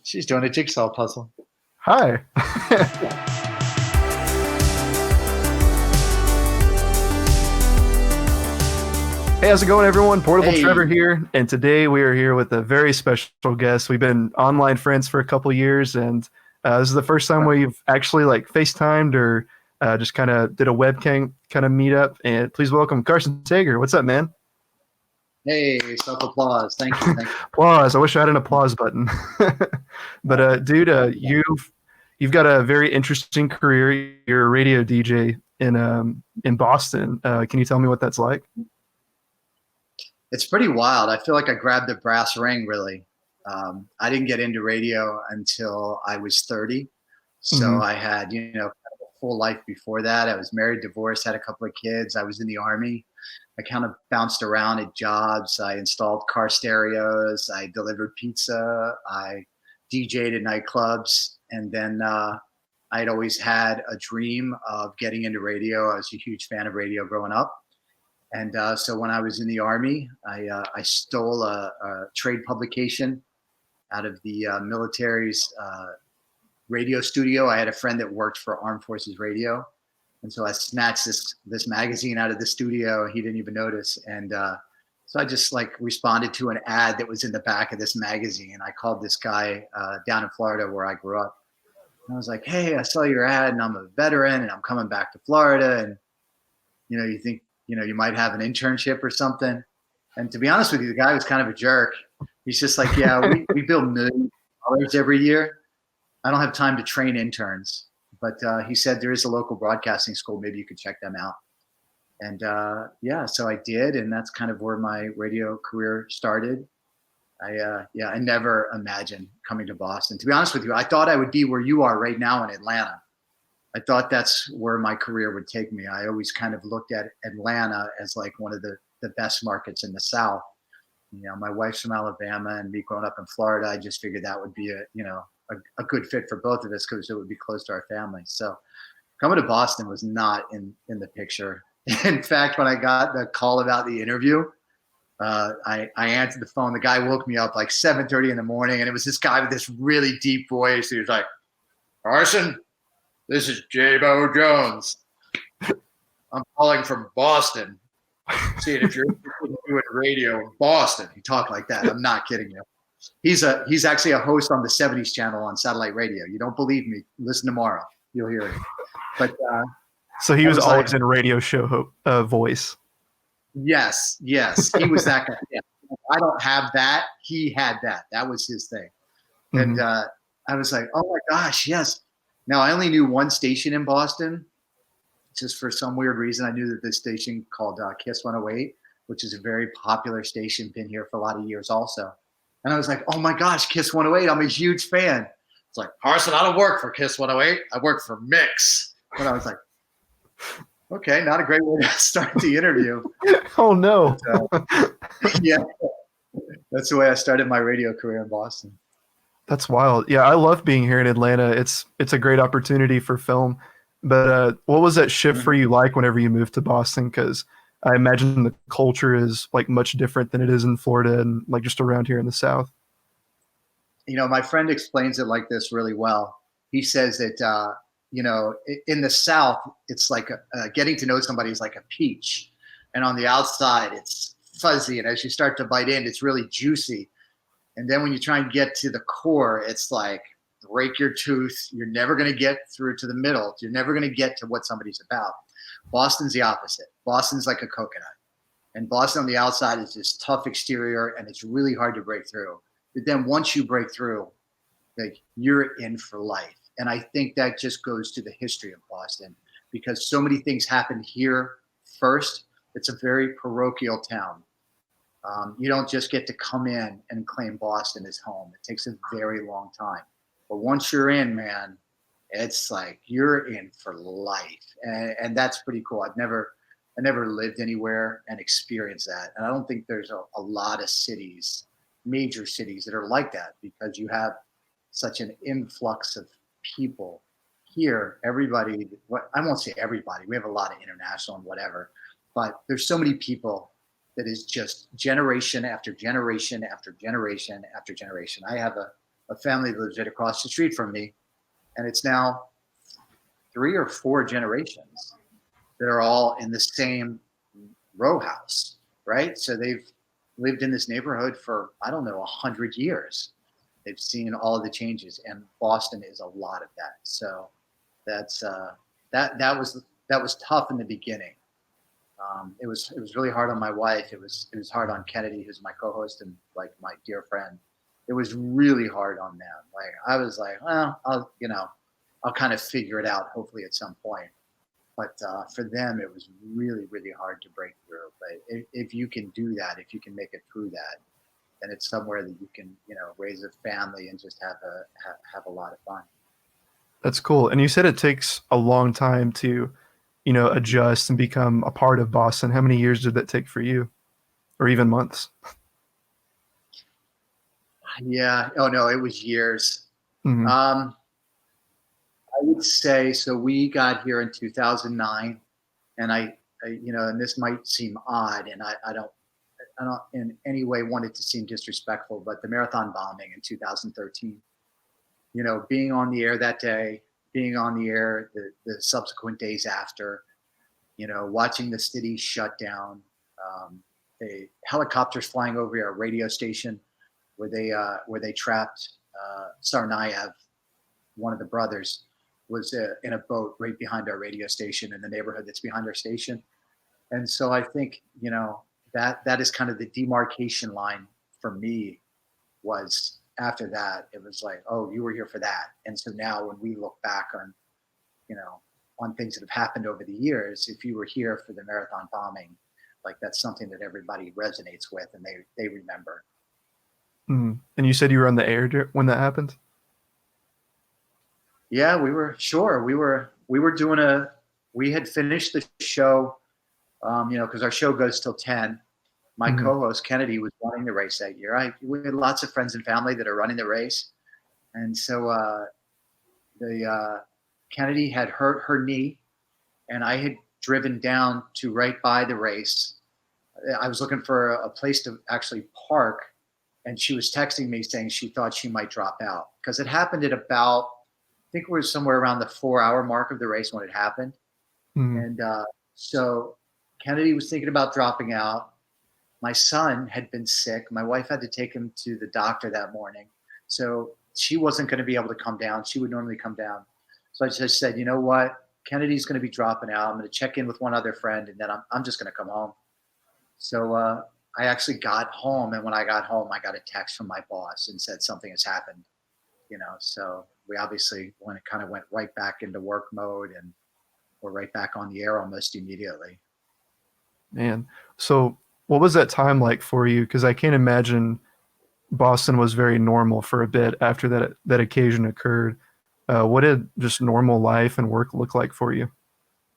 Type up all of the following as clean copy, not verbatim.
She's doing a jigsaw puzzle. Hi. Hey, how's it going, everyone? Portable Hey. Trevor here, and today we are here with a very special guest. We've been online friends for a couple years, and this is the first time we've actually FaceTimed or just kind of did a webcam kind of meetup. And please welcome Karson Tager. What's up, man? Hey, self applause. Thank you. Applause. I wish I had an applause button. But dude, you've got a very interesting career. You're a radio DJ in Boston. Can you tell me what that's like? It's pretty wild. I feel like I grabbed the brass ring, really. I didn't get into radio until I was 30. So I had, a full life before that. I was married, divorced, had a couple of kids. I was in the Army. I kind of bounced around at jobs. I installed car stereos. I delivered pizza. I DJ'd at nightclubs. And then I had always had a dream of getting into radio. I was a huge fan of radio growing up. And so when I was in the Army, I stole a trade publication out of the military's radio studio. I had a friend that worked for Armed Forces Radio. And so I snatched this magazine out of the studio. He didn't even notice. And so I just responded to an ad that was in the back of this magazine. I called this guy down in Florida where I grew up. And I was like, hey, I saw your ad and I'm a veteran and I'm coming back to Florida. And, you think, you might have an internship or something. And to be honest with you, the guy was kind of a jerk. He's just like, yeah, we build millions of dollars every year. I don't have time to train interns. But he said there is a local broadcasting school. Maybe you could check them out. And so I did. And that's kind of where my radio career started. I never imagined coming to Boston. To be honest with you, I thought I would be where you are right now in Atlanta. I thought that's where my career would take me. I always kind of looked at Atlanta as one of the best markets in the South. My wife's from Alabama and me growing up in Florida, I just figured that would be a good fit for both of us because it would be close to our family. So coming to Boston was not in the picture. In fact, when I got the call about the interview, I answered the phone. The guy woke me up 7:30 in the morning, and it was this guy with this really deep voice. He was like, Karson, this is J-Bo Jones. I'm calling from Boston. Seeing if you're doing radio in Boston. He talked like that. I'm not kidding you. He's actually a host on the 70s channel on satellite radio. You don't believe me? Listen tomorrow. You'll hear it. But so he was always in radio show voice. Yes. He was that guy. Yeah. I don't have that. He had that. That was his thing. And I was like, oh my gosh, yes. Now, I only knew one station in Boston. Just for some weird reason, I knew that this station called Kiss 108, which is a very popular station, been here for a lot of years also. And I was like, oh my gosh, Kiss 108, I'm a huge fan. It's like, Karson, I don't work for Kiss 108. I work for Mix. And I was like, okay, not a great way to start the interview. Oh, no. But, yeah, that's the way I started my radio career in Boston. That's wild. Yeah, I love being here in Atlanta. It's a great opportunity for film. But what was that shift for you like whenever you moved to Boston? Because I imagine the culture is much different than it is in Florida and just around here in the South. My friend explains it like this really well. He says that, in the South, it's getting to know somebody is like a peach. And on the outside, it's fuzzy. And as you start to bite in, it's really juicy. And then when you try and get to the core, it's like break your tooth. You're never going to get through to the middle. You're never going to get to what somebody's about. Boston's the opposite. Boston's like a coconut. And Boston on the outside is this tough exterior, and it's really hard to break through. But then once you break through, you're in for life. And I think that just goes to the history of Boston because so many things happened here first. It's a very parochial town. You don't just get to come in and claim Boston as home. It takes a very long time. But once you're in, man, it's you're in for life. And that's pretty cool. I never lived anywhere and experienced that. And I don't think there's a lot of cities, major cities that are like that because you have such an influx of people here. Everybody, I won't say everybody. We have a lot of international and whatever. But there's so many people that is just generation after generation after generation after generation. I have a family that lives right across the street from me, and it's now 3 or 4 generations that are all in the same row house, right? So they've lived in this neighborhood for, I don't know, 100 years. They've seen all of the changes, and Boston is a lot of that. So that's that was tough in the beginning. It was really hard on my wife. It was hard on Kennedy, who's my co-host and like my dear friend. It was really hard on them. Like I was like, well, I'll kind of figure it out hopefully at some point. But for them, it was really, really hard to break through. But if you can do that, if you can make it through that, then it's somewhere that you can, raise a family and just have a lot of fun. That's cool. And you said it takes a long time to, adjust and become a part of Boston. How many years did that take for you, or even months? Yeah. Oh no, it was years. Hmm. Um, I would say so. We got here in 2009, and and this might seem odd, and I don't in any way want it to seem disrespectful, but the marathon bombing in 2013, being on the air that day, being on the air the subsequent days after, watching the city shut down, the helicopters flying over our radio station where they trapped Tsarnaev, one of the brothers, was in a boat right behind our radio station in the neighborhood that's behind our station. And so I think, that is kind of the demarcation line for me. Was after that, it was like, oh, you were here for that. And so now when we look back on, on things that have happened over the years, if you were here for the marathon bombing, like that's something that everybody resonates with and they remember. Hmm. And you said you were on the air when that happened? Yeah, we were sure. We were doing we had finished the show, because our show goes till 10. My Hmm. co-host Kennedy was running the race that year. We had lots of friends and family that are running the race, and so the Kennedy had hurt her knee, and I had driven down to right by the race. I was looking for a place to actually park, and she was texting me saying she thought she might drop out because it happened at about, I think it was somewhere around the 4 hour mark of the race when it happened. Hmm. And so Kennedy was thinking about dropping out. My son had been sick. My wife had to take him to the doctor that morning. So she wasn't going to be able to come down. She would normally come down. So I just said, you know what? Kennedy's going to be dropping out. I'm going to check in with one other friend, and then I'm just going to come home. So I actually got home, and when I got home, I got a text from my boss and said something has happened. So we obviously went right back into work mode, and we're right back on the air almost immediately. Man. So what was that time like for you? Because I can't imagine Boston was very normal for a bit after that occasion occurred. What did just normal life and work look like for you?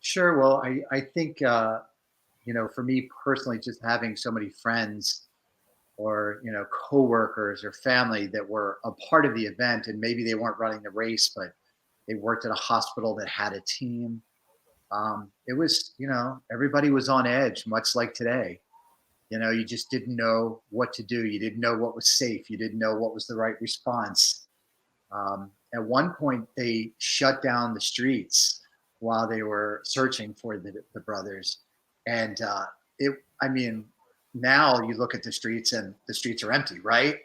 Sure. Well, I think, for me personally, just having so many friends or, coworkers or family that were a part of the event, and maybe they weren't running the race, but they worked at a hospital that had a team. It was, everybody was on edge, much like today. You just didn't know what to do. You didn't know what was safe. You didn't know what was the right response. At one point, they shut down the streets while they were searching for the brothers. And I mean, now you look at the streets and the streets are empty, right?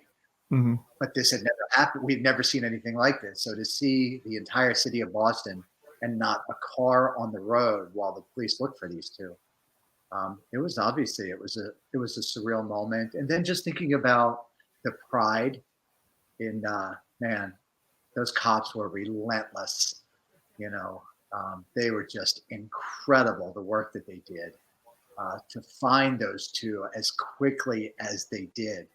Hmm. But this had never happened. We've never seen anything like this. So to see the entire city of Boston and not a car on the road while the police look for these two, it was obviously it was a surreal moment. And then just thinking about the pride in man, those cops were relentless. You know, they were just incredible. The work that they did to find those two as quickly as they did.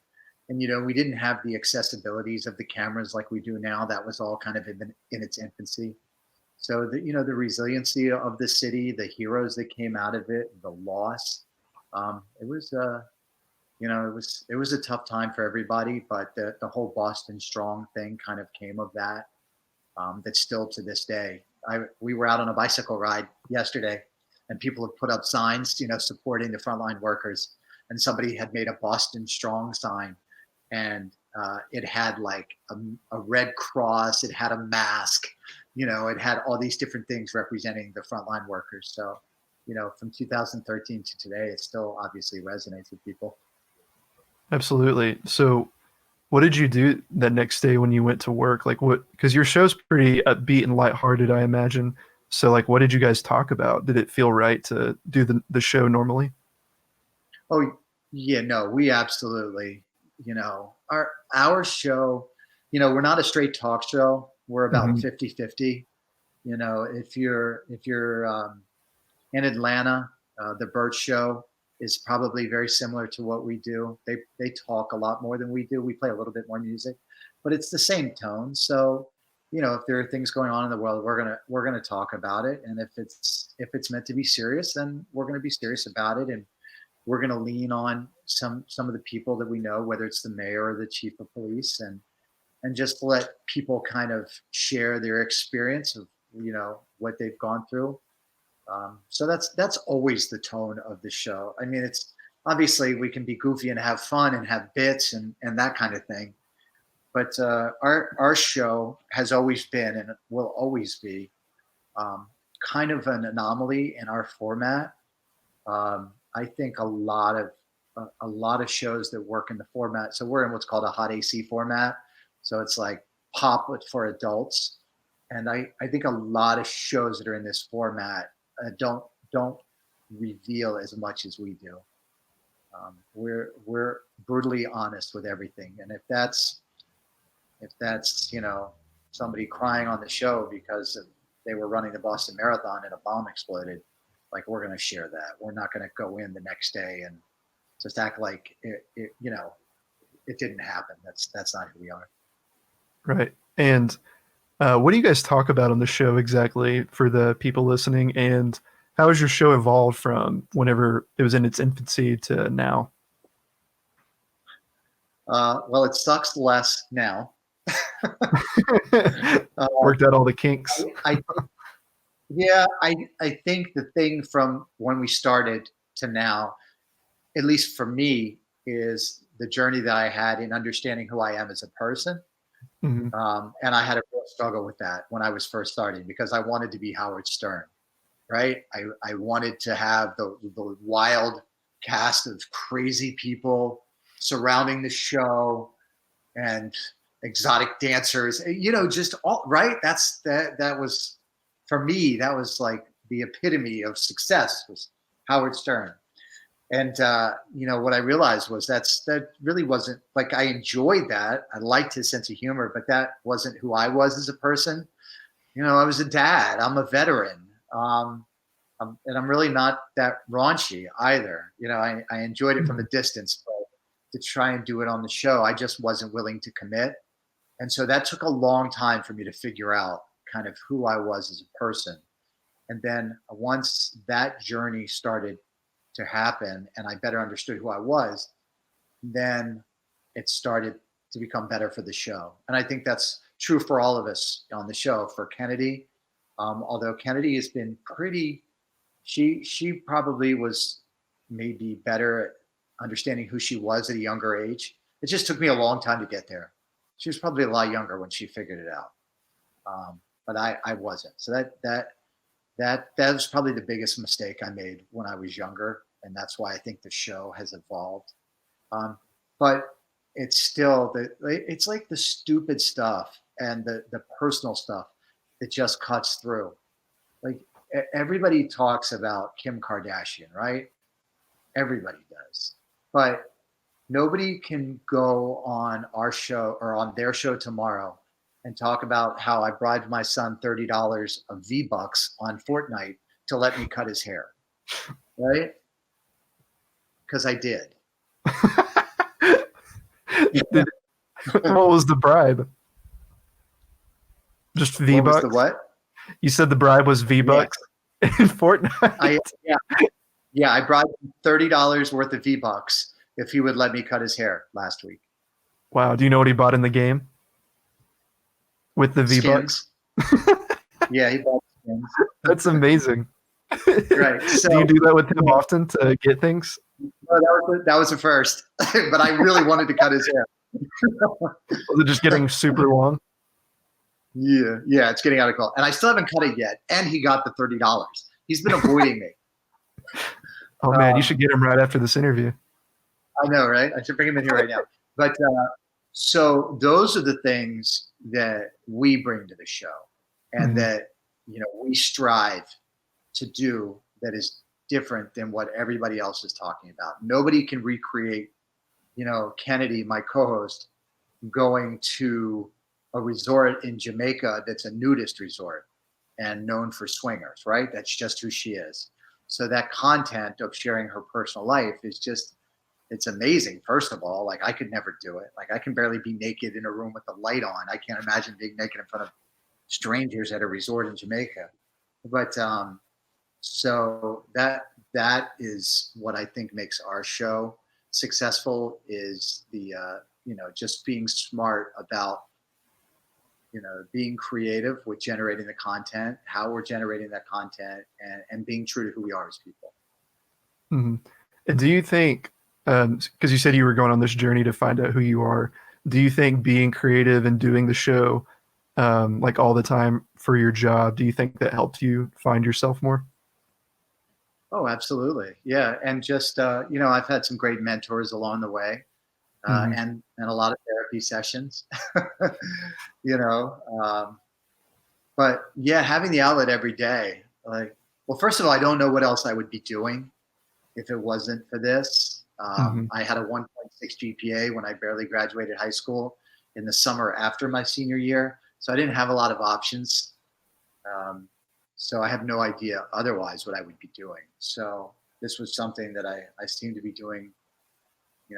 And we didn't have the accessibilities of the cameras like we do now. That was all kind of in its infancy. So the resiliency of the city, the heroes that came out of it, the loss. It was it was a tough time for everybody, but the whole Boston Strong thing kind of came of that. That's still to this day. We were out on a bicycle ride yesterday, and people have put up signs, supporting the frontline workers, and somebody had made a Boston Strong sign, and it had like a red cross, it had a mask, it had all these different things representing the frontline workers. So, from 2013 to today, it still obviously resonates with people. Absolutely. So what did you do the next day when you went to work? Like because your show's pretty upbeat and lighthearted, I imagine. So like, what did you guys talk about? Did it feel right to do the show normally? Oh, yeah, no, we absolutely, our show, we're not a straight talk show. We're about 50-50. If you're in Atlanta, the Burt Show is probably very similar to what we do. They talk a lot more than we do. We play a little bit more music, but it's the same tone. So, if there are things going on in the world, we're gonna talk about it. And if it's meant to be serious, then we're gonna be serious about it. And we're gonna lean on some of the people that we know, whether it's the mayor or the chief of police, and just let people kind of share their experience of what they've gone through. So that's always the tone of the show. I mean, it's obviously we can be goofy and have fun and have bits and that kind of thing. But our show has always been and will always be kind of an anomaly in our format. I think a lot of shows that work in the format. So we're in what's called a hot AC format. So it's like pop for adults. And I think a lot of shows that are in this format don't reveal as much as we do. We're brutally honest with everything, and if that's somebody crying on the show because they were running the Boston Marathon and a bomb exploded, like we're going to share that. We're not going to go in the next day and just act like it didn't happen. That's not who we are. Right. And what do you guys talk about on the show exactly for the people listening? And how has your show evolved from whenever it was in its infancy to now? Well, it sucks less now. Worked out all the kinks. I think the thing from when we started to now, at least for me, is the journey that I had in understanding who I am as a person. Mm-hmm. And I had a real struggle with that when I was first starting because I wanted to be Howard Stern, right? I wanted to have the wild cast of crazy people surrounding the show and exotic dancers, just all right. That was, for me, that was like the epitome of success was Howard Stern. And, what I realized was that really wasn't, like, I enjoyed that. I liked his sense of humor, but that wasn't who I was as a person. I was a dad. I'm a veteran. And I'm really not that raunchy either. I enjoyed it from a distance, but to try and do it on the show, I just wasn't willing to commit. And so that took a long time for me to figure out kind of who I was as a person. And then once that journey started to happen and I better understood who I was, then it started to become better for the show. And I think that's true for all of us on the show. For Kennedy, although Kennedy has been she probably was maybe better at understanding who she was at a younger age. It just took me a long time to get there. She was probably a lot younger when she figured it out. But I wasn't. So that was probably the biggest mistake I made when I was younger. And that's why I think the show has evolved. But it's still, it's like the stupid stuff and the personal stuff that just cuts through. Like everybody talks about Kim Kardashian, right? Everybody does. But nobody can go on our show or on their show tomorrow and talk about how I bribed my son $30 of V-Bucks on Fortnite to let me cut his hair, right? Because I did. What was the bribe? Just V-Bucks? What was the what? You said the bribe was V-Bucks in Fortnite? Yeah, I bribed him $30 worth of V-Bucks if he would let me cut his hair last week. Wow. Do you know what he bought in the game? With the V-Bucks? Yeah, he bought skins. That's amazing. Right. So do you do that with him often to get things? that was the first, but I really wanted to cut his hair. Was it just getting super long? Yeah, it's getting out of control, and I still haven't cut it yet. And he got the $30. He's been avoiding me. Oh man, you should get him right after this interview. I know, right? I should bring him in here right now. But so those are the things that we bring to the show, and that we strive to do that is different than what everybody else is talking about. Nobody can recreate, Kennedy, my co-host, going to a resort in Jamaica that's a nudist resort and known for swingers, right? That's just who she is. So that content of sharing her personal life is just, it's amazing. First of all, like I could never do it. Like I can barely be naked in a room with the light on. I can't imagine being naked in front of strangers at a resort in Jamaica. But so that is what I think makes our show successful, is the just being smart about being creative with generating the content, how we're generating that content, and being true to who we are as people. Mm-hmm. And do you think, because you said you were going on this journey to find out who you are, do you think being creative and doing the show like all the time for your job, do you think that helped you find yourself more? Oh, absolutely. Yeah. And just, I've had some great mentors along the way. And a lot of therapy sessions, but yeah, having the outlet every day, well, first of all, I don't know what else I would be doing if it wasn't for this. I had a 1.6 GPA when I barely graduated high school in the summer after my senior year. So I didn't have a lot of options. So I have no idea otherwise what I would be doing. So this was something that I seem to be doing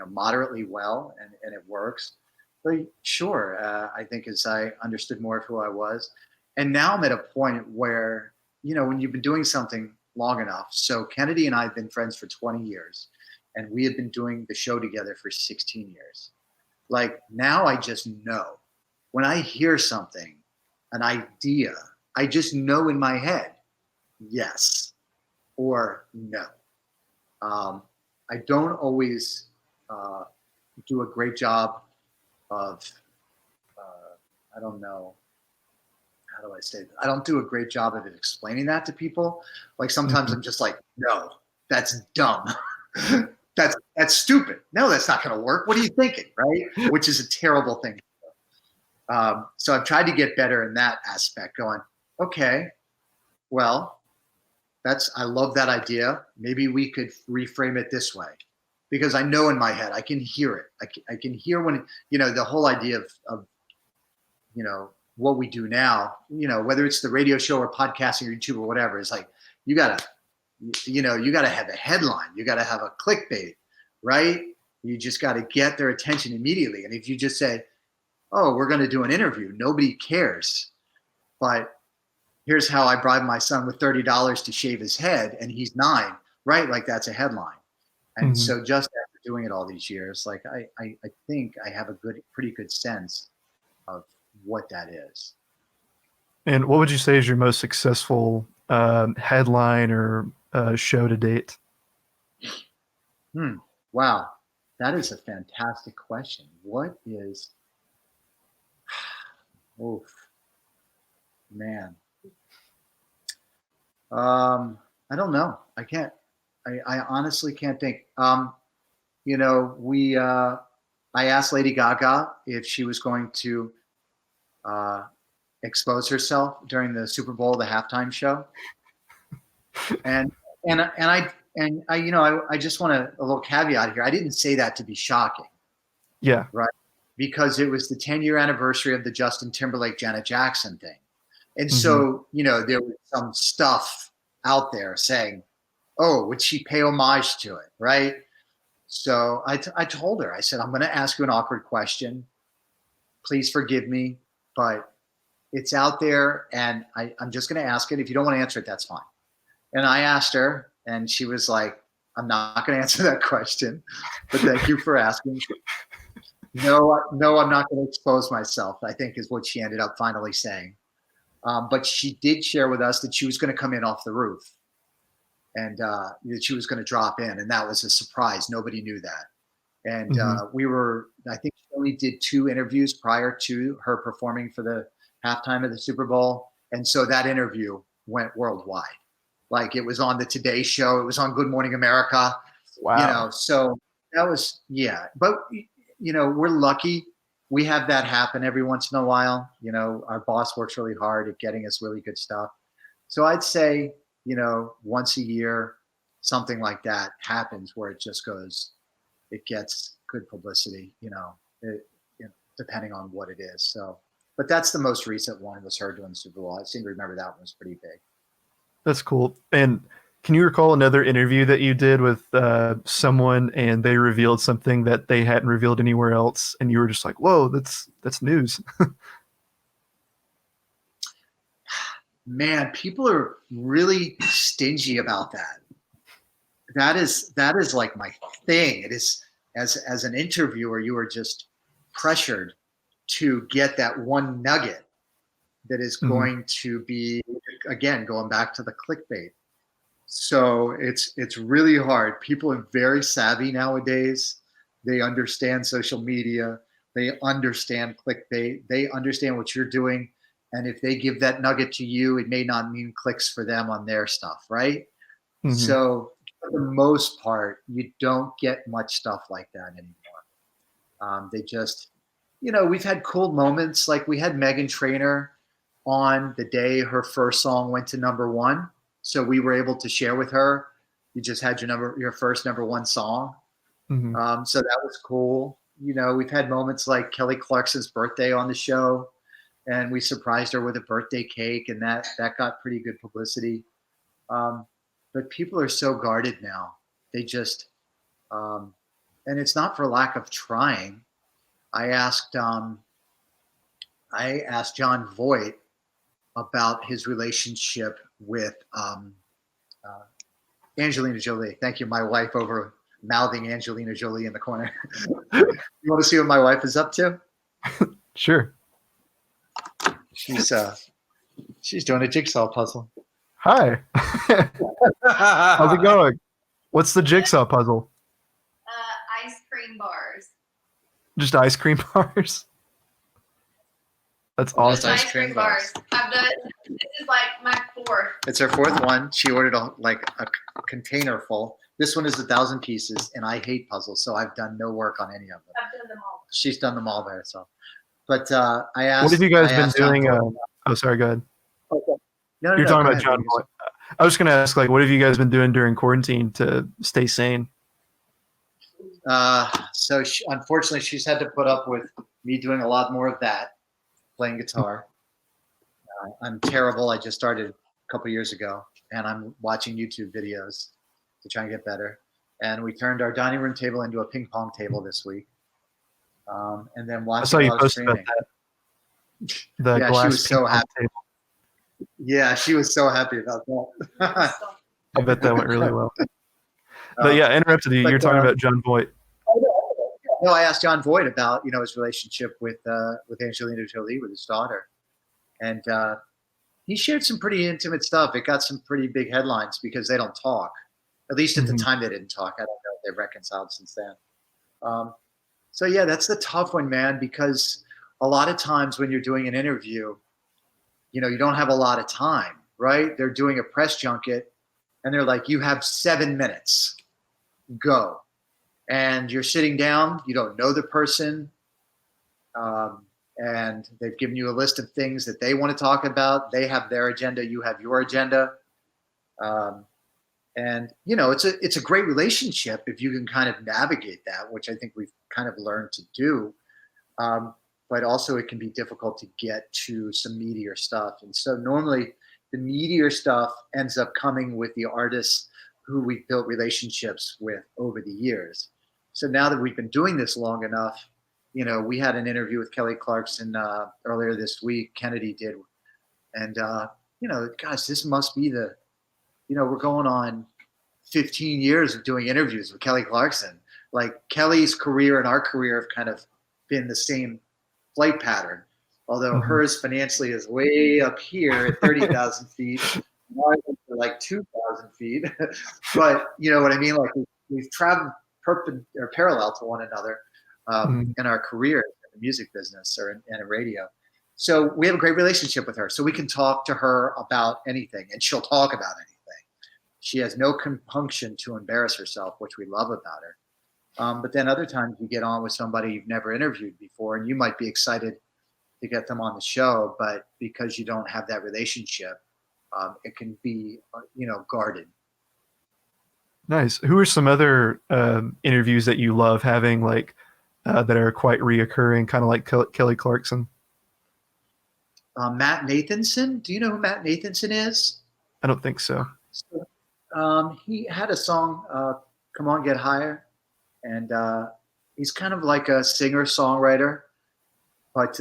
moderately well, and it works. But sure, I think as I understood more of who I was, and now I'm at a point where, when you've been doing something long enough. So Kennedy and I have been friends for 20 years, and we have been doing the show together for 16 years. Like now I just know when I hear something, an idea, I just know in my head, yes or no. I don't always do a great job of, I don't know, how do I say that? I don't do a great job of explaining that to people. Like sometimes I'm just like, no, that's dumb. that's stupid. No, that's not going to work. What are you thinking? Right? Which is a terrible thing. So I've tried to get better in that aspect, going, okay, well, I love that idea. Maybe we could reframe it this way. Because I know in my head, I can hear it. I can hear when, the whole idea of what we do now, whether it's the radio show or podcasting or YouTube or whatever, is like, you gotta have a headline. You gotta have a clickbait, right? You just gotta get their attention immediately. And if you just say, oh, we're going to do an interview, nobody cares. But here's how I bribed my son with $30 to shave his head, and he's 9, right? Like that's a headline. And so just after doing it all these years, like I think I have a pretty good sense of what that is. And what would you say is your most successful headline or show to date? Wow. That is a fantastic question. What is, oof, man. I don't know. I honestly can't think. I asked Lady Gaga if she was going to expose herself during the Super Bowl, the halftime show, and I just want a little caveat here. I didn't say that to be shocking. Yeah. Right. Because it was the 10-year anniversary of the Justin Timberlake, Janet Jackson thing, and so there was some stuff out there saying, oh, would she pay homage to it? Right. So I told her, I said, I'm going to ask you an awkward question. Please forgive me, but it's out there and I'm just going to ask it. If you don't want to answer it, that's fine. And I asked her and she was like, I'm not going to answer that question, but thank you for asking. No, I'm not going to expose myself, I think is what she ended up finally saying. But she did share with us that she was going to come in off the roof. and that she was going to drop in, and that was a surprise. Nobody knew that. And I think she only did 2 interviews prior to her performing for the halftime of the Super Bowl. And so that interview went worldwide. Like, it was on the Today Show. It was on Good Morning America. Wow. So that was, yeah. But, we're lucky. We have that happen every once in a while. Our boss works really hard at getting us really good stuff. So I'd say, once a year, something like that happens where it just goes, it gets good publicity, depending on what it is. So, but that's the most recent one, was her doing the Super Bowl. I seem to remember that one was pretty big. That's cool. And can you recall another interview that you did with someone and they revealed something that they hadn't revealed anywhere else, and you were just like, whoa, that's news? Man, people are really stingy about that. That is like my thing. It is, as an interviewer, you are just pressured to get that one nugget that is going to be, again, going back to the clickbait. So it's really hard. People are very savvy nowadays. They understand social media. They understand clickbait. They understand what you're doing. And if they give that nugget to you, it may not mean clicks for them on their stuff, right? So for the most part, you don't get much stuff like that anymore. They just, we've had cool moments. Like, we had Meghan Trainor on the day her first song went to #1. So we were able to share with her, you just had your first #1 song. So that was cool. We've had moments like Kelly Clarkson's birthday on the show, and we surprised her with a birthday cake, and that got pretty good publicity. But people are so guarded now. They just, and it's not for lack of trying. I asked John Voight about his relationship with Angelina Jolie. Thank you, my wife, over mouthing Angelina Jolie in the corner. You want to see what my wife is up to? Sure. She's doing a jigsaw puzzle. Hi. How's it going? What's the jigsaw puzzle? Ice cream bars. Just ice cream bars? That's awesome. Ice cream bars. This is like my 4th. It's her 4th one. She ordered a container full. This one is 1,000 pieces, and I hate puzzles, so I've done no work on any of them. I've done them all. She's done them all by herself. But I asked. What have you guys been doing? Sorry, go ahead. Okay. No, You're talking about John Voight. I was going to ask, what have you guys been doing during quarantine to stay sane? So unfortunately, she's had to put up with me doing a lot more of that, playing guitar. I'm terrible. I just started a couple years ago, and I'm watching YouTube videos to try and get better. And we turned our dining room table into a ping pong table this week. And then watching. I saw you post about that. Yeah, she was so happy. Table. Yeah, she was so happy about that. I bet that went really well. But yeah, interrupted you. You're talking about John Voight. No, I asked John Voight about his relationship with Angelina Jolie, with his daughter, and he shared some pretty intimate stuff. It got some pretty big headlines because they don't talk. At least at the time they didn't talk. I don't know if they've reconciled since then. So yeah, that's the tough one, man, because a lot of times when you're doing an interview, you don't have a lot of time, right? They're doing a press junket and they're like, you have 7 minutes, go. And you're sitting down, you don't know the person, and they've given you a list of things that they want to talk about. They have their agenda, you have your agenda. And it's a great relationship if you can kind of navigate that, which I think we've kind of learned to do. But also it can be difficult to get to some meatier stuff. And so normally the meatier stuff ends up coming with the artists who we've built relationships with over the years. So now that we've been doing this long enough, we had an interview with Kelly Clarkson earlier this week. Kennedy did. And, gosh, this must be we're going on 15 years of doing interviews with Kelly Clarkson. Like, Kelly's career and our career have kind of been the same flight pattern, although hers financially is way up here at 30,000 feet. Now I went to like 2,000 feet, but you know what I mean? Like we've traveled or parallel to one another in our careers in the music business or in radio. So we have a great relationship with her. So we can talk to her about anything and she'll talk about anything. She has no compunction to embarrass herself, which we love about her. But then other times you get on with somebody you've never interviewed before and you might be excited to get them on the show, but because you don't have that relationship, it can be, guarded. Nice. Who are some other interviews that you love having, like that are quite reoccurring, kind of like Kelly Clarkson? Matt Nathanson. Do you know who Matt Nathanson is? I don't think so. He had a song, "Come On, Get Higher," and he's kind of like a singer-songwriter, but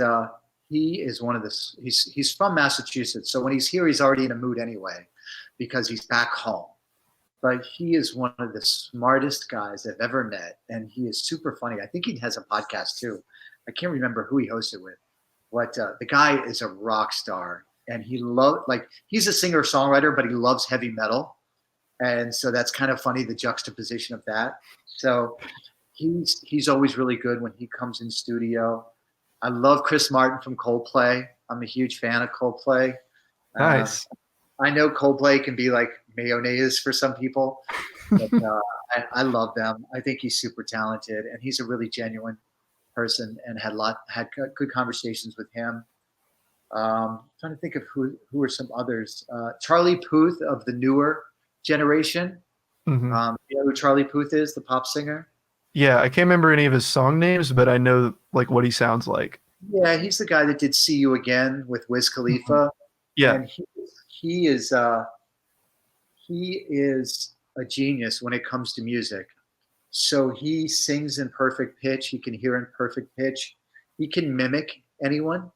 he is one of the. He's from Massachusetts, so when he's here, he's already in a mood anyway, because he's back home. But he is one of the smartest guys I've ever met, and he is super funny. I think he has a podcast too. I can't remember who he hosted with, but the guy is a rock star, and he's a singer-songwriter, but he loves heavy metal, and so that's kind of funny, the juxtaposition of that. So he's always really good when he comes in studio. I love Chris Martin from Coldplay. I'm a huge fan of Coldplay. Nice. I know Coldplay can be like mayonnaise for some people, but I love them. I think he's super talented, and he's a really genuine person, and had good conversations with him. Trying to think of who are some others. Charlie Puth of the newer generation. Mm-hmm. You know who Charlie Puth is, the pop singer? Yeah, I can't remember any of his song names, but I know like what he sounds like. Yeah, he's the guy that did "See You Again" with Wiz Khalifa. Yeah, and he is a genius when it comes to music. So he sings in perfect pitch. He can hear in perfect pitch. He can mimic anyone.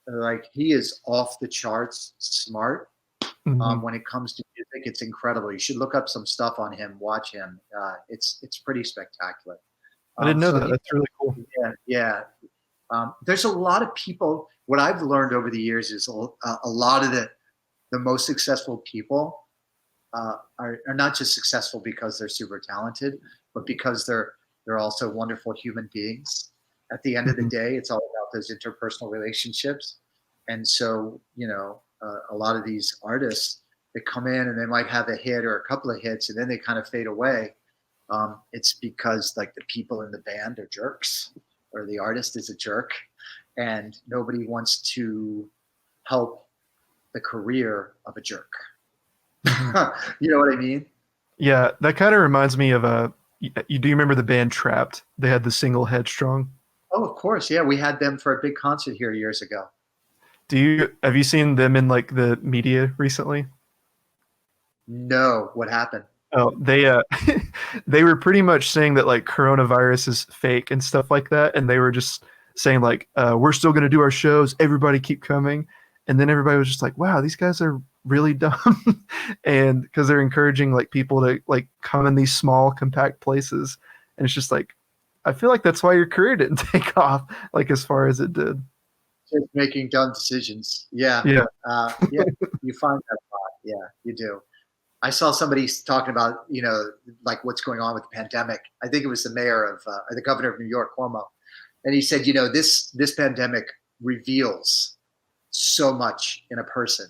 Like he is off the charts smart. When it comes to music, it's incredible. You should look up some stuff on him. Watch him. It's pretty spectacular. I didn't know that. That's really cool. Yeah. There's a lot of people. What I've learned over the years is a lot of the most successful people are not just successful because they're super talented, but because they're also wonderful human beings. At the end of the day, it's all about those interpersonal relationships. And so, a lot of these artists that come in and they might have a hit or a couple of hits and then they kind of fade away. It's because like the people in the band are jerks or the artist is a jerk and nobody wants to help the career of a jerk. You know what I mean? Yeah, that kind of reminds me of do you remember the band Trapped? They had the single Headstrong. Oh, of course. Yeah, we had them for a big concert here years ago. Have you seen them in like the media recently? No, what happened? Oh, they were pretty much saying that like coronavirus is fake and stuff like that, and they were just saying like we're still going to do our shows, everybody keep coming, and then everybody was just like, wow, these guys are really dumb, and because they're encouraging like people to like come in these small compact places, and it's just like I feel like that's why your career didn't take off like as far as it did. Just making dumb decisions. Yeah. Yeah. You find that a lot. Yeah, you do. I saw somebody talking about, like what's going on with the pandemic. I think it was the mayor the governor of New York, Cuomo. And he said, this pandemic reveals so much in a person.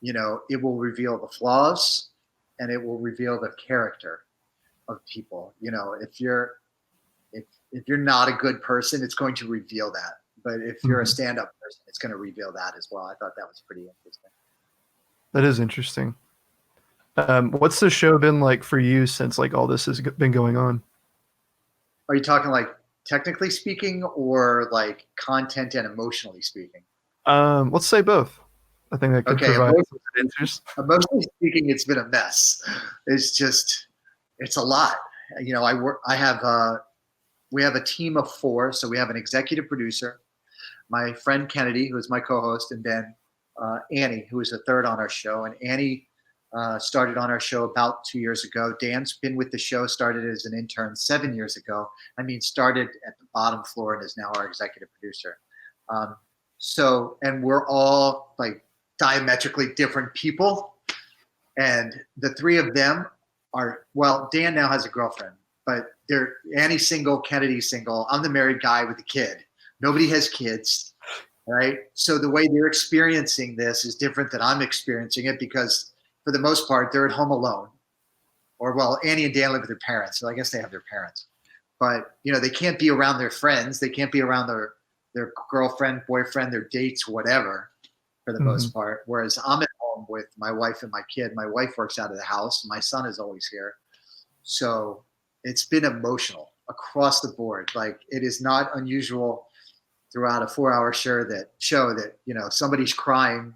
It will reveal the flaws and it will reveal the character of people. If you're not a good person, it's going to reveal that. But if you're a stand-up person, it's going to reveal that as well. I thought that was pretty interesting. That is interesting. What's the show been like for you since like all this has been going on? Are you talking like technically speaking or like content and emotionally speaking? Let's say both. I think that could provide some answers. Emotionally speaking, it's been a mess. It's a lot. We have a team of 4. So we have an executive producer, my friend Kennedy, who is my co-host, and then Annie, who is the third on our show. And Annie started on our show about 2 years ago. Dan's been with the show, started as an intern 7 years ago. Started at the bottom floor and is now our executive producer. And we're all like diametrically different people. And the three of them are, well, Dan now has a girlfriend, but Annie's single, Kennedy's single. I'm the married guy with a kid. Nobody has kids, right? So the way they're experiencing this is different than I'm experiencing it, because for the most part, they're at home alone. Or, well, Annie and Dan live with their parents, so I guess they have their parents. But, they can't be around their friends. They can't be around their girlfriend, boyfriend, their dates, whatever, for the most part. Whereas I'm at home with my wife and my kid. My wife works out of the house. My son is always here. So it's been emotional across the board. Like, it is not unusual throughout a 4-hour show that, somebody's crying,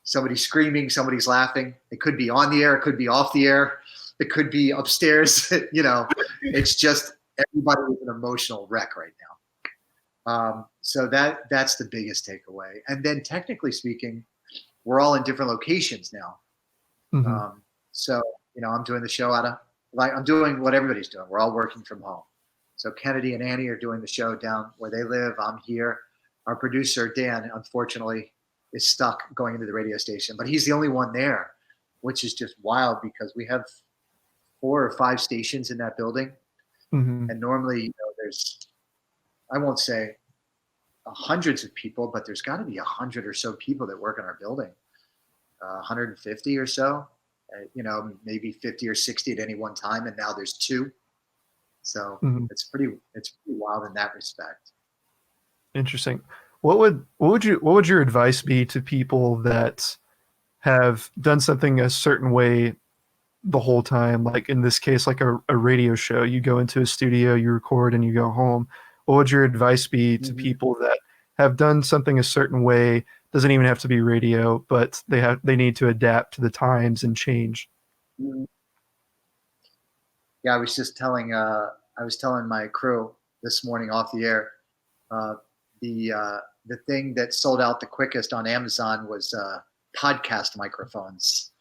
somebody's screaming, somebody's laughing. It could be on the air. It could be off the air. It could be upstairs. It's just everybody is an emotional wreck right now. So that's the biggest takeaway. And then, technically speaking, we're all in different locations now. So, I'm doing the show I'm doing what everybody's doing. We're all working from home. So Kennedy and Annie are doing the show down where they live. I'm here. Our producer, Dan, unfortunately, is stuck going into the radio station, but he's the only one there, which is just wild, because we have 4 or 5 stations in that building. And normally, there's, I won't say hundreds of people, but there's got to be 100 or so people that work in our building, 150 or so, maybe 50 or 60 at any one time. And now there's 2. So it's pretty wild in that respect. Interesting. What would your advice be to people that have done something a certain way the whole time? Like, in this case, like a radio show, you go into a studio, you record, and you go home. What would your advice be to people that have done something a certain way? Doesn't even have to be radio, but they need to adapt to the times and change. Yeah, I was just telling my crew this morning off the air, the thing that sold out the quickest on Amazon was podcast microphones,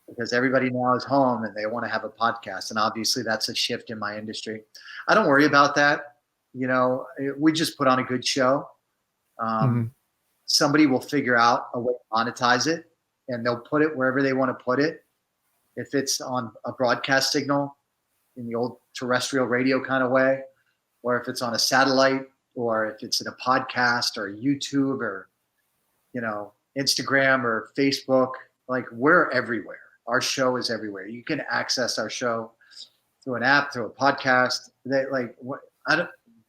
because everybody now is home and they want to have a podcast. And obviously that's a shift in my industry. I don't worry about that. We just put on a good show. Somebody will figure out a way to monetize it, and they'll put it wherever they want to put it. If it's on a broadcast signal in the old terrestrial radio kind of way, or if it's on a satellite, or if it's in a podcast or YouTube or, Instagram or Facebook, like, we're everywhere. Our show is everywhere. You can access our show through an app, through a podcast.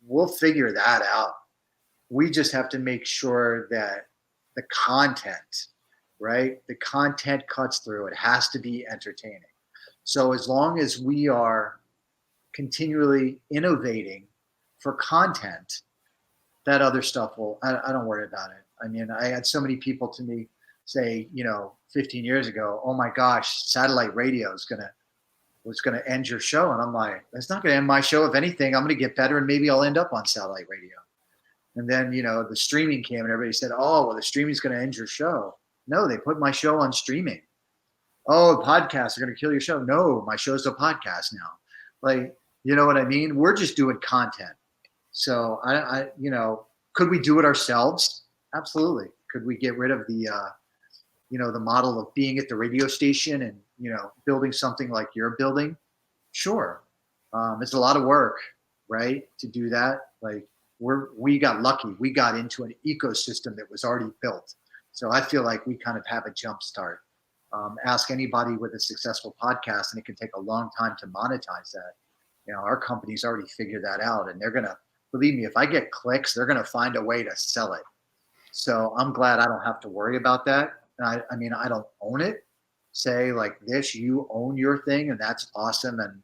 We'll figure that out. We just have to make sure that the content, right? The content cuts through. It has to be entertaining. So as long as we are continually innovating for content, that other stuff I don't worry about it. I mean, I had so many people to me say, 15 years ago, oh my gosh, satellite radio was gonna end your show. And I'm like, that's not gonna end my show. If anything, I'm gonna get better, and maybe I'll end up on satellite radio. And then, the streaming came, and everybody said, oh, well, the streaming's gonna end your show. No, they put my show on streaming. Oh, podcasts are gonna kill your show. No, my show's a podcast now. Like, you know what I mean? We're just doing content. So could we do it ourselves? Absolutely. Could we get rid of the model of being at the radio station and, building something like you're building? Sure. It's a lot of work, right? To do that. Like, we got lucky. We got into an ecosystem that was already built. So I feel like we kind of have a jump start. Ask anybody with a successful podcast, and it can take a long time to monetize that. Our company's already figured that out, and they're going to, believe me, if I get clicks, they're going to find a way to sell it. So I'm glad I don't have to worry about that. I don't own it. Say like this, you own your thing, and that's awesome. And,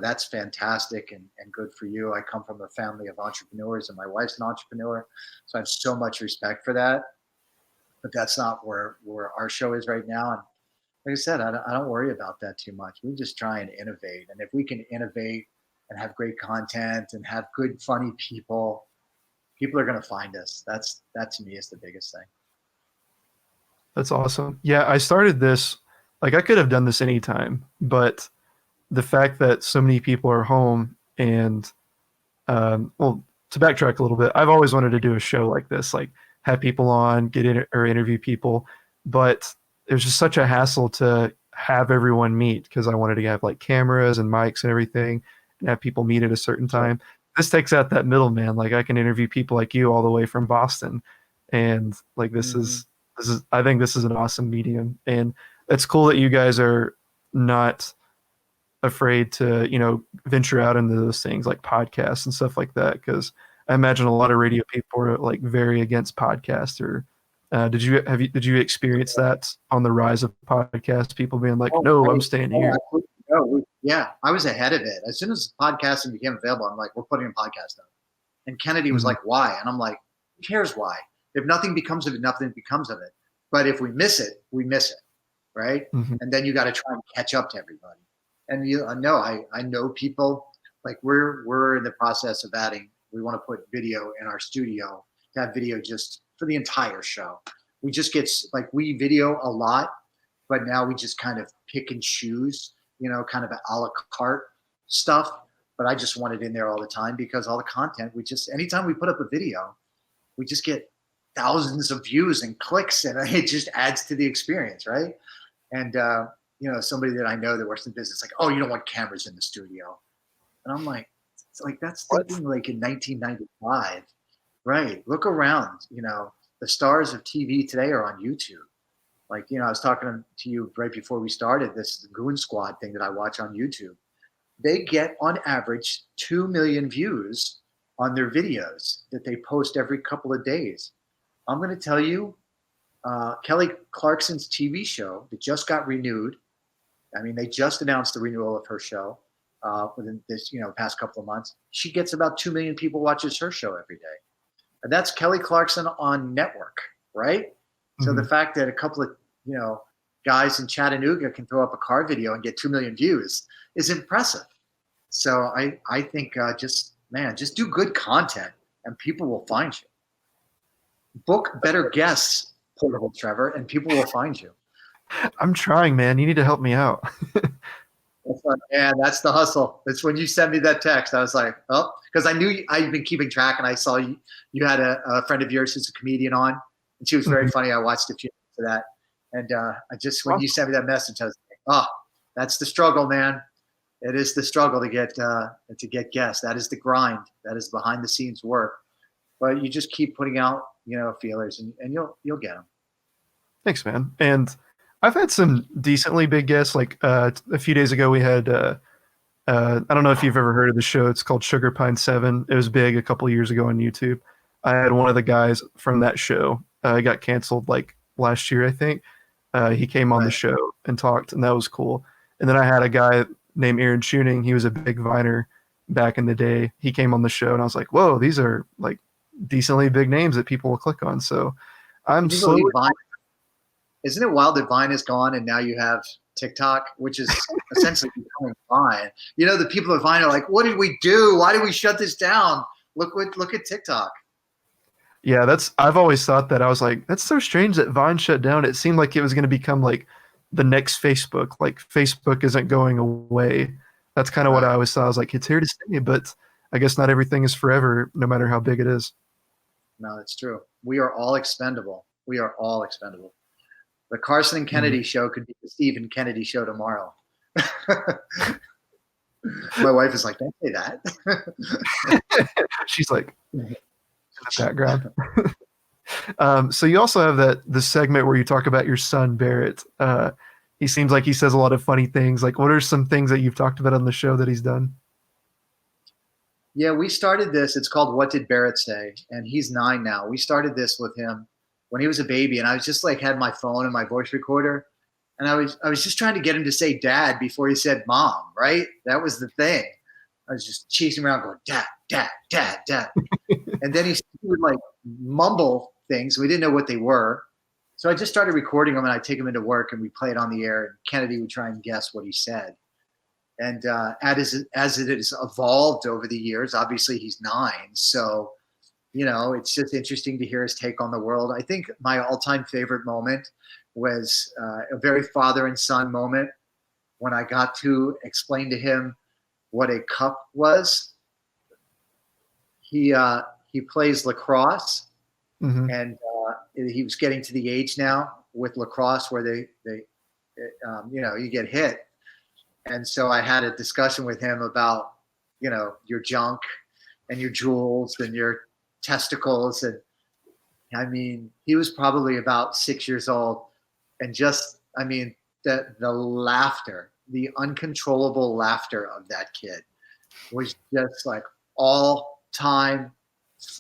that's fantastic and good for you. I come from a family of entrepreneurs, and my wife's an entrepreneur. So I have so much respect for that. But that's not where our show is right now. And like I said, I don't worry about that too much. We just try and innovate. And if we can innovate and have great content and have good, funny people are going to find us. That to me is the biggest thing. That's awesome. Yeah, I started this, like, I could have done this anytime, but the fact that so many people are home and, to backtrack a little bit, I've always wanted to do a show like this, like have people on, or interview people, but it was just such a hassle to have everyone meet because I wanted to have like cameras and mics and everything and have people meet at a certain time. This takes out that middleman. Like I can interview people like you all the way from Boston, and like this is I think this is an awesome medium, and it's cool that you guys are not afraid to venture out into those things like podcasts and stuff like that, because I imagine a lot of radio people are like very against podcasts. Or did you experience that on the rise of podcasts, people being like, no, I'm staying here? Yeah, I was ahead of it. As soon as podcasting became available, I'm like, we're putting a podcast up. And Kennedy was like, why? And I'm like, who cares why? If nothing becomes of it, nothing becomes of it. But if we miss it, we miss it, right? And then you got to try and catch up to everybody. And I know people, like we're in the process of adding. We want to put video in our studio, to have video just for the entire show. We just get we video a lot, but now we just kind of pick and choose, kind of a la carte stuff. But I just want it in there all the time because all the content, anytime we put up a video, we just get thousands of views and clicks, and it just adds to the experience, right? And somebody that I know that works in business, like, oh, you don't want cameras in the studio. And I'm like, it's like, that's thinking like in 1995, right? Look around, the stars of TV today are on YouTube. Like, I was talking to you right before we started this Goon Squad thing that I watch on YouTube. They get on average 2 million views on their videos that they post every couple of days. I'm going to tell you, Kelly Clarkson's TV show that just got renewed. I mean, they just announced the renewal of her show within this, past couple of months. She gets about 2 million people watches her show every day. And that's Kelly Clarkson on network, right? So the fact that a couple of, guys in Chattanooga can throw up a car video and get 2 million views is impressive. So I think just do good content and people will find you. Book better guests, Portable Trevor, and people will find you. I'm trying, man. You need to help me out. That's the hustle. It's when you sent me that text, I was like, oh, because I knew I'd been keeping track, and I saw you had a friend of yours who's a comedian on, and she was very funny. I watched a few minutes of that, and when you sent me that message, I was like, oh, that's the struggle, man. It is the struggle to get guests. That is the grind. That is behind the scenes work. But you just keep putting out, feelers, and you'll get them. Thanks, man. And I've had some decently big guests. Like a few days ago, we had I don't know if you've ever heard of the show. It's called Sugar Pine 7. It was big a couple of years ago on YouTube. I had one of the guys from that show. It got canceled like last year, I think. He came on the show and talked, and that was cool. And then I had a guy named Aaron Tuning. He was a big Viner back in the day. He came on the show, and I was like, whoa, these are like decently big names that people will click on. So I'm slowly. Isn't it wild that Vine is gone and now you have TikTok, which is essentially becoming Vine? The people at Vine are like, what did we do? Why did we shut this down? Look at TikTok. Yeah, I've always thought that. I was like, that's so strange that Vine shut down. It seemed like it was going to become like the next Facebook. Like Facebook isn't going away. That's kind of what I always thought. I was like, it's here to stay, but I guess not everything is forever, no matter how big it is. No, it's true. We are all expendable. The Karson and Kennedy Show could be the Stephen Kennedy Show tomorrow. My wife is like, don't say that. She's like, in the background. So you also have the segment where you talk about your son, Barrett. He seems like he says a lot of funny things. Like, what are some things that you've talked about on the show that he's done? Yeah, we started this. It's called What Did Barrett Say? And he's 9 now. We started this with him when he was a baby, and I was just like had my phone and my voice recorder, and I was just trying to get him to say dad before he said mom, right? That was the thing. I was just chasing around going, dad, dad, dad, dad. And then he would like mumble things. We didn't know what they were. So I just started recording them, and I'd take him into work and we'd play it on the air, and Kennedy would try and guess what he said. And as it has evolved over the years, obviously he's 9. So, it's just interesting to hear his take on the world. I think my all-time favorite moment was a very father and son moment when I got to explain to him what a cup was. He plays lacrosse, and he was getting to the age now with lacrosse where you get hit. And so I had a discussion with him about, your junk and your jewels and your testicles. And I mean, he was probably about 6 years old. And the laughter, the uncontrollable laughter of that kid was just like all time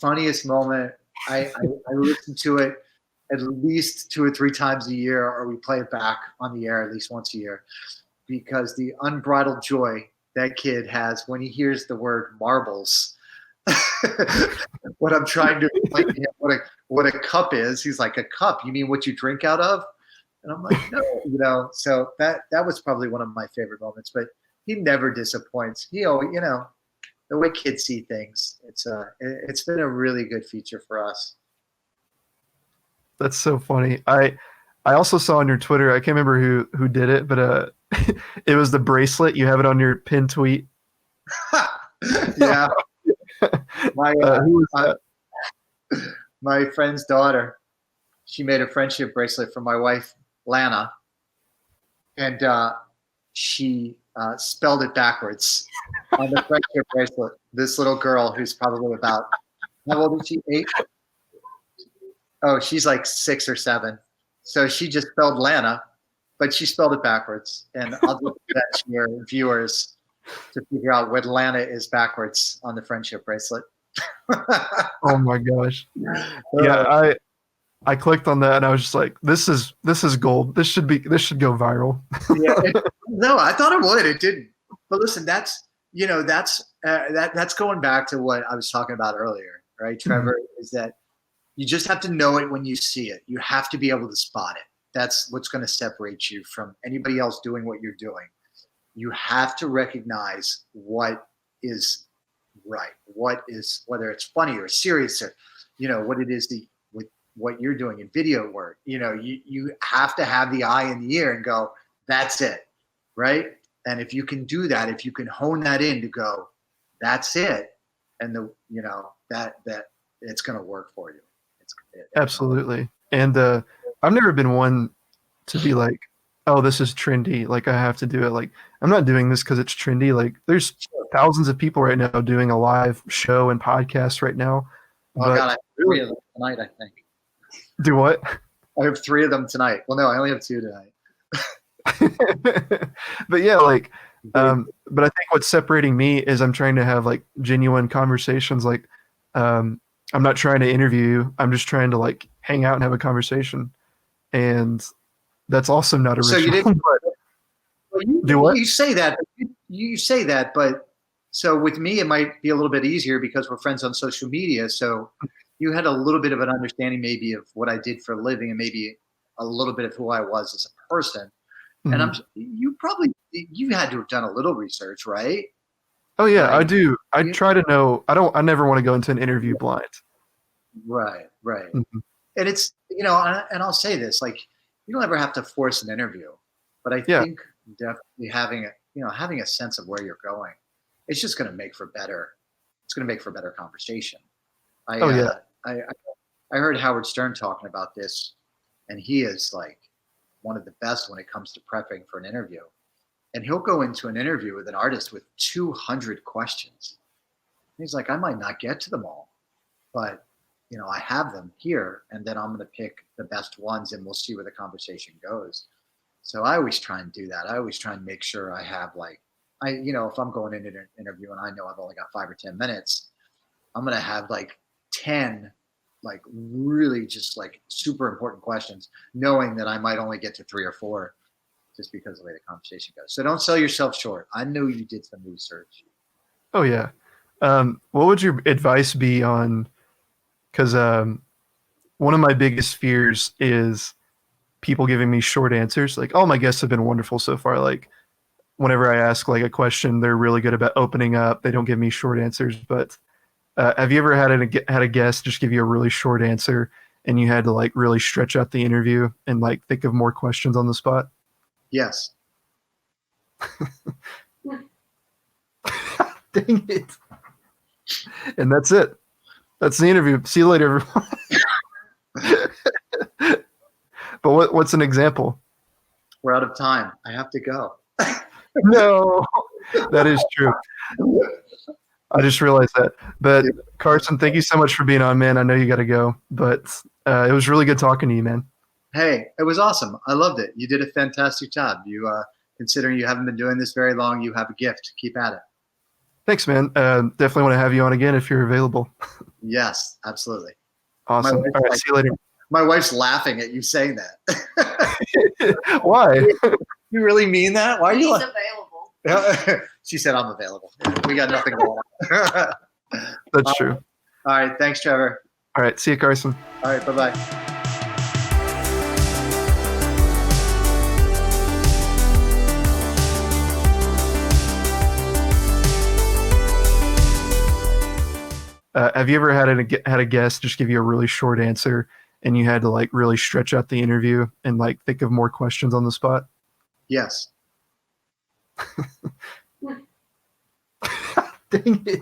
funniest moment. I listen to it at least 2 or 3 times a year, or we play it back on the air at least once a year, because the unbridled joy that kid has when he hears the word marbles. What I'm trying to explain to him what a cup is. He's like, a cup? You mean what you drink out of? And I'm like, no, so that was probably one of my favorite moments. But he never disappoints. The way kids see things, it's been a really good feature for us. That's so funny. I also saw on your Twitter, I can't remember who did it, but it was the bracelet. You have it on your pinned tweet. Yeah. Who was that? My friend's daughter, she made a friendship bracelet for my wife, Lana, and she spelled it backwards on the friendship bracelet. This little girl who's probably about, how old is she? 8? Oh, she's like 6 or 7. So she just spelled Lana, but she spelled it backwards. And I'll do that to your viewers to figure out what Lana is backwards on the friendship bracelet. Oh my gosh. Yeah, I clicked on that and I was just like, this is gold. This should go viral. No, I thought it would. It didn't. But listen, that's going back to what I was talking about earlier, right, Trevor? Is that you just have to know it when you see it. You have to be able to spot it. That's what's going to separate you from anybody else doing what you're doing. You have to recognize what is right, whether it's funny or serious, or what it is with what you're doing in video work. You have to have the eye in the ear and go, that's it, right? And if you can do that, if you can hone that in to go, that's it, and that it's going to work for you. Absolutely. And I've never been one to be like, oh, this is trendy, like I have to do it. Like, I'm not doing this because it's trendy. Like, there's thousands of people right now doing a live show and podcast right now. Oh, God, I have 3 of them tonight, I think. Do what? I have 3 of them tonight. Well, no, I only have 2 tonight. But yeah, like, but I think what's separating me is I'm trying to have like genuine conversations. Like, I'm not trying to interview you. I'm just trying to like hang out and have a conversation. And that's also not original. So you didn't do what? You say that, but so with me, it might be a little bit easier because we're friends on social media. So you had a little bit of an understanding maybe of what I did for a living and maybe a little bit of who I was as a person. Mm-hmm. And you had to have done a little research, right? Oh yeah, I do. I try to know. I never want to go into an interview blind. Right. Mm-hmm. And it's, and I'll say this, like, you don't ever have to force an interview, but I think definitely having a sense of where you're going, it's just going to make for better conversation. I heard Howard Stern talking about this, and he is like one of the best when it comes to prepping for an interview. And he'll go into an interview with an artist with 200 questions. And he's like, I might not get to them all, but I have them here, and then I'm going to pick the best ones, and we'll see where the conversation goes. So I always try and do that. I always try and make sure I have if I'm going into an interview and I know I've only got 5 or 10 minutes, I'm going to have like 10, like really just like super important questions, knowing that I might only get to 3 or 4 just because of the way the conversation goes. So don't sell yourself short. I know you did some research. Oh yeah. What would your advice be on, because one of my biggest fears is people giving me short answers. Like, all my guests have been wonderful so far. Like, whenever I ask like a question, they're really good about opening up. They don't give me short answers. But have you ever had a guest just give you a really short answer and you had to like really stretch out the interview and like think of more questions on the spot? Yes. Dang it. And that's it. That's the interview. See you later, everyone. But what's an example? We're out of time. I have to go. No, that is true. I just realized that. But Karson, thank you so much for being on, man. I know you got to go, but it was really good talking to you, man. Hey, it was awesome. I loved it. You did a fantastic job. You, considering you haven't been doing this very long, you have a gift. Keep at it. Thanks, man. Definitely want to have you on again if you're available. Yes, absolutely. Awesome. All right, see you later. My wife's laughing at you saying that. Why? You really mean that? Why are you He's like? available. She said I'm available. We got nothing going on. That's true. All right. Thanks, Trevor. All right. See you, Karson. All right. Bye-bye. Have you ever had a guest just give you a really short answer and you had to like really stretch out the interview and like think of more questions on the spot? Yes. Dang it.